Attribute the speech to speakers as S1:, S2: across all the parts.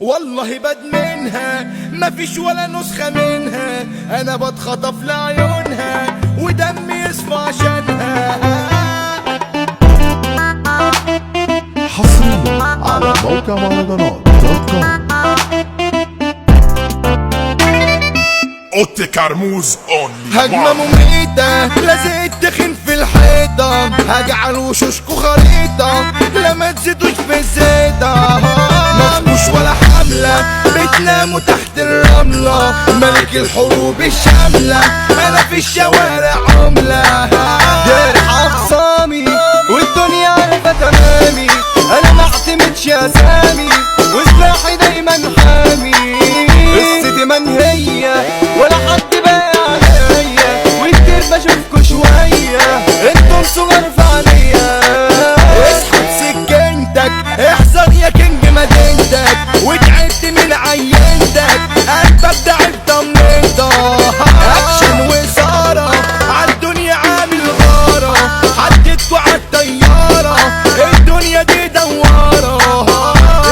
S1: والله بدمنها مفيش ولا نسخة منها، انا بتخطف لعيونها ودمي يصفى عشانها.
S2: حصريا على موقع مهرجانات.com.
S3: اوتي كرموز اونلي
S1: هجمة مميتة لازق التخين في الحيطة، هجعل وشوشكو خريطة لما تزيدوش في الزيطة. مفهوش ولا حملة بتناموا تحت الرملة، ملك الحروب الشاملة انا في الشوارع عملة.
S4: جرح اخصامي والدنيا عارفة تمامي، انا معتمدش اسامي وسلاحي دايما حامي. قصتي منهية ولا حد باقي عليا، وكتير بشوفكوا شوية انتم صغار في عليا.
S1: اسحب سكينتك احذر يا كينج مدينتك، وتعبت من عينتك قلبك ضعيف طمنتك. اكشن وإثارة عالدنيا عامل غارة، حددكوا عالطيارة الدنيا دي دوارة.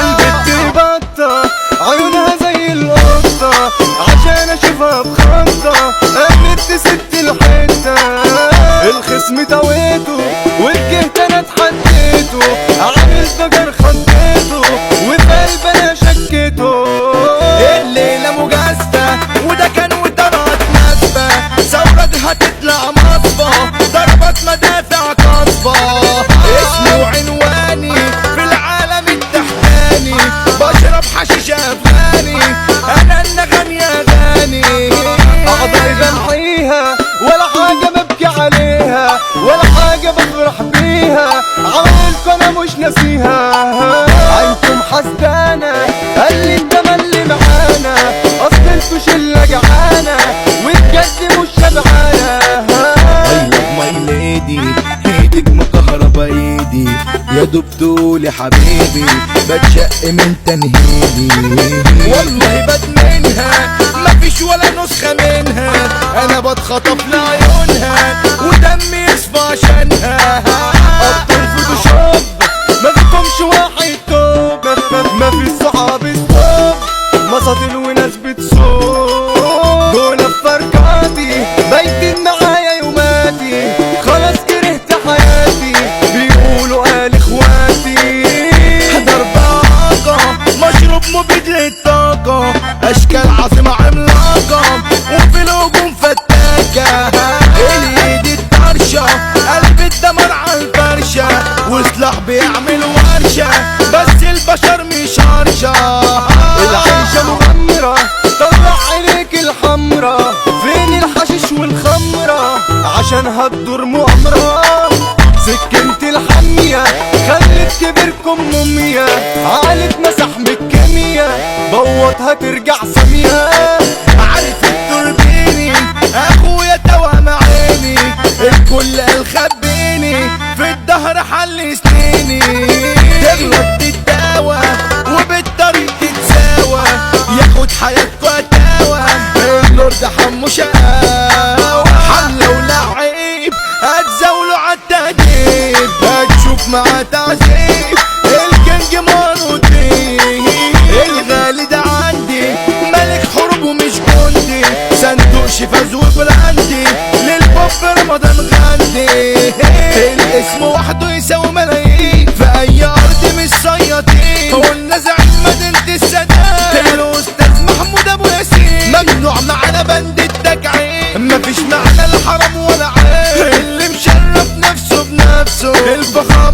S4: البت بطة عيونها زي القطة، عشان اشوفها بخطة امنت ست الحتة. الخصم تويته والجهد انا اتحديته، عامل ضجر خضيته وفي قلب انا شكيته.
S1: الليلة مجازفة وده كان وطلعت ناسفة، ثورة دي هتطلع مصفى ضربات مدافع قصفة. اسمي وعنواني في العالم التحتاني، بشرب حشيش افغاني انا النغم يا غاني.
S4: اقدر بمحيها ولا حاجة ببكي عليها، ولا حاجة بفرح بيها، عمايلكوا انا مش ناسيها. عينكم حسدانة قال انت اللي معانا، اصل انتوا شلة جعانة وبجد مش شبعانة.
S1: I love my lady ايدك مكهربة ايدي، يا دوب تقولي حبيبي بتشق من تنهيدي. والله بدمنها مفيش ولا نسخة منها، انا بتخطف لعيونها ودمي يصفى عشانها.
S4: ابطال فوتوشوب ما فيكمش واحد توب، ما في صحاب ستوب مساطيل وناس بتسوق. دول فرقاتي بايتين معايا يوماتي، خلاص كرهت حياتي بيقولوا قال اخواتي.
S1: ضربة مشروب مبيد للطاقة، اشكال عظيمة عملاقة وفي الهجوم فتاكة. الايد الطرشة قلب الدمر عالفرشة، وسلاح بيعمل ورشة بس البشر مش هرشة.
S4: العيشة مغمرة طلع عينيك الحمرا، فين الحشيش والخمرة عشان هتدور مؤامرة. سكنت الحمية خلت كبركم ممية، عقلت مسح من الكيميا بوظها ترجع سامية.
S1: عارف التوربيني اخويا توام عيني، الكل قال خبيني في الدهر حل سنيني. تغلط تتداوى وبالطريق تتساوى، ياخد حياتكوا اتاوى اللورد حمو شقاوة. حملة ولعيب هتزاولوا عالتهديد، هتشوف معاه تعذيب الكنج ماروتي. الغالي ده عندي ملك حروب ومش جندي، صندوق شفاز وبراندي للبوب رمضان غاندي. الاسم وحده يساوي ملايين في اي ارض مش صياطين، هو النزع مدينة السادات الاستاذ محمود ابو ياسين. ممنوع معانا بند التجعيد، مفيش معانا الحرام ولا عيب، اللي مشرف نفسه بنفسه الفخار